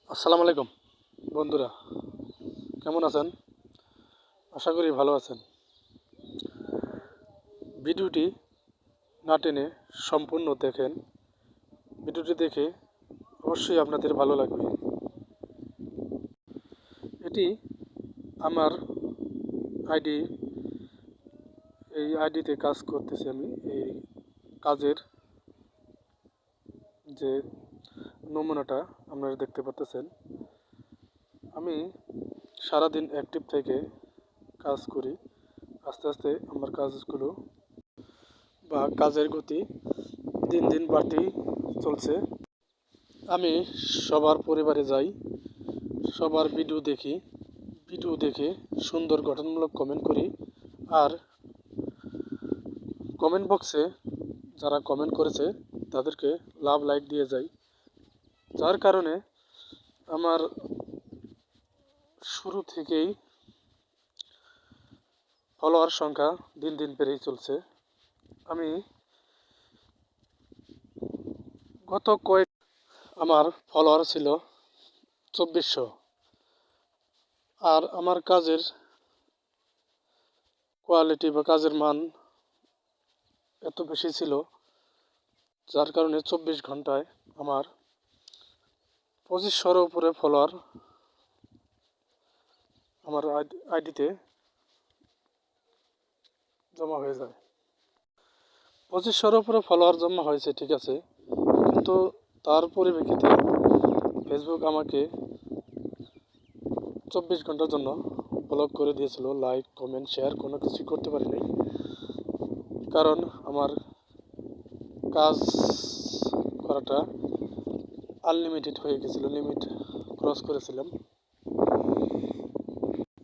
আসসালামু আলাইকুম বন্ধুরা, কেমন আছেন? আশা করি ভালো আছেন। ভিডিওটি না টেনে সম্পূর্ণ দেখেন। ভিডিওটি দেখে অবশ্যই আপনাদের ভালো লাগবে। এটি আমার আইডি। এই আইডিতে কাজ করতেছি আমি। এই কাজের যে নমুনাটা আপনারা দেখতে পাচ্ছেন, আমি সারাদিন অ্যাক্টিভ থেকে কাজ করি। আস্তে আস্তে আমার কাজগুলো বা কাজের গতি দিন দিন বাড়তেই চলছে। আমি সবার পরিবারে যাই, সবার ভিডিও দেখি, ভিডিও দেখে সুন্দর গঠনমূলক কমেন্ট করি। আর কমেন্ট বক্সে যারা কমেন্ট করেছে তাদেরকে লাভ লাইক দিয়ে যাই। যার কারণে আমার শুরু থেকেই ফলোয়ার সংখ্যা দিন দিন বেড়েই চলছে। আমি আমার ফলোয়ার ছিল 2400। আর আমার কাজের কোয়ালিটি বা কাজের মান এত বেশি ছিল, যার কারণে 24 ঘন্টায় আমার 2500-এর উপরে ফলোয়ার আমার আইডিতে জমা হয়ে যায়। 2500-এর উপরে ফলোয়ার জমা হয়েছে, ঠিক আছে, কিন্তু তার পরিপ্রেক্ষিতে ফেসবুক আমাকে 24 ঘন্টার জন্য ব্লক করে দিয়েছিল। লাইক কমেন্ট শেয়ার কোনো কিছুই করতে পারিনি, কারণ আমার কাজ করাটা আনলিমিটেড হয়ে গেছিল, লিমিট ক্রস করেছিলাম।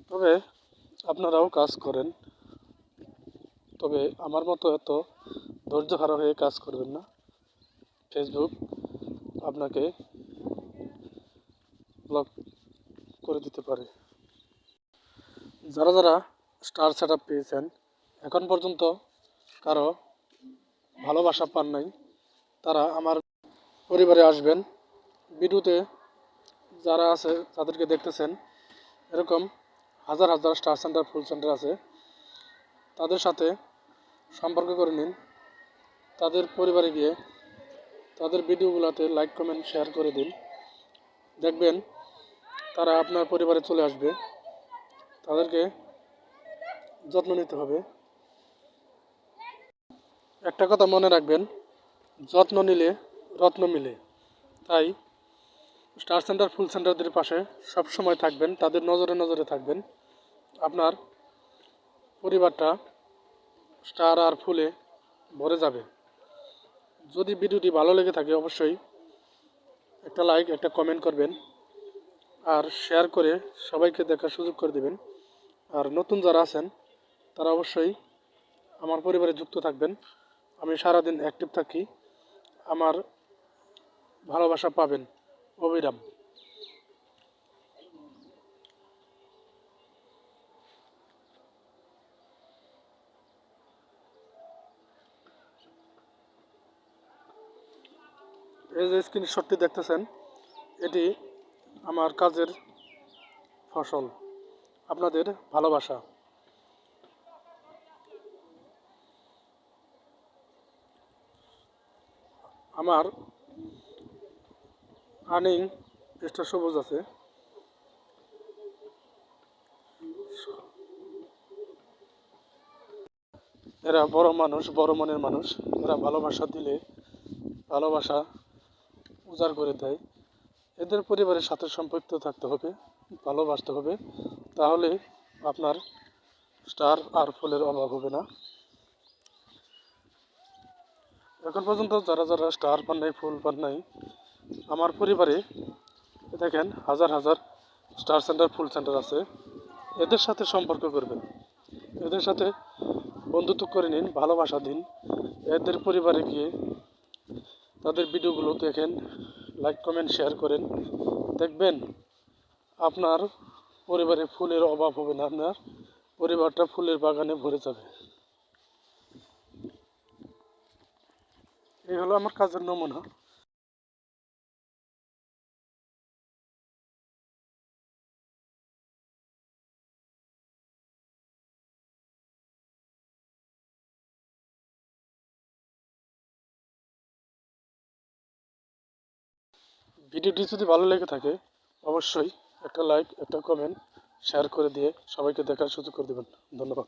তবে আপনারাও কাজ করেন, তবে আমার মতো এত ধৈর্য হারা হয়ে কাজ করবেন না। ফেসবুক আপনাকে ব্লক করে দিতে পারে। যারা যারা স্টার সেট আপ পেয়েছেন, এখন পর্যন্ত কারো ভালোবাসা পান নাই, তারা আমার পরিবারে আসবেন। ভিডিওতে যারা আছে তাদেরকে দেখতেছেন, এরকম হাজার হাজার স্টার সেন্টার ফুল সেন্টার আছে। তাদের সাথে সম্পর্ক করে নিন, তাদের পরিবারে গিয়ে তাদের ভিডিওগুলোতে লাইক কমেন্ট শেয়ার করে দিন। দেখবেন তারা আপনার পরিবারে চলে আসবে। তাদেরকে যত্ন নিতে হবে। একটা কথা মনে রাখবেন, যত্ন নিলে রত্ন মিলে। তাই স্টার সেন্টার ফুল সেন্টারদের পাশে সবসময় থাকবেন, তাদের নজরে নজরে থাকবেন। আপনার পরিবারটা স্টার আর ফুলে ভরে যাবে। যদি ভিডিওটি ভালো লেগে থাকে অবশ্যই একটা লাইক একটা কমেন্ট করবেন, আর শেয়ার করে সবাইকে দেখার সুযোগ করে দেবেন। আর নতুন যারা আছেন তারা অবশ্যই আমার পরিবারে যুক্ত থাকবেন। আমি সারাদিন অ্যাক্টিভ থাকি, আমার ভালোবাসা পাবেন অবিরাম। এই যে স্ক্রিনশটটি দেখতেছেন, এটি আমার কাজের ফসল, আপনাদের ভালোবাসা। আমার আর্নিং পৃষ্ঠা সবুজ আছে। এরা বড় মানুষ, বড় মনের মানুষ। এরা ভালোবাসা দিলে ভালোবাসা উজাড় করে দেয়। এদের পরিবারের সাথে সম্পৃক্ত থাকতে হবে, ভালোবাসতে হবে, তাহলে আপনার স্টার আর ফুলের অভাব হবে না। এখন পর্যন্ত যারা যারা স্টার পান নাই, ফুল পান নাই, আমার পরিবারে দেখেন হাজার হাজার স্টার সেন্টার ফুল সেন্টার আছে। এদের সাথে সম্পর্ক করবেন, এদের সাথে বন্ধুত্ব করে নিন, ভালোবাসা দিন। এদের পরিবারে গিয়ে তাদের ভিডিওগুলো দেখেন, লাইক কমেন্ট শেয়ার করেন। দেখবেন আপনার পরিবারে ফুলের অভাব হবে না, আপনার পরিবারটা ফুলের বাগানে ভরে যাবে। এই হলো আমার কাজের নমুনা। ভিডিওটি যদি ভালো লেগে থাকে অবশ্যই একটা লাইক, একটা কমেন্ট, শেয়ার করে দিয়ে সবাইকে দেখার সুযোগ করে দেবেন। ধন্যবাদ।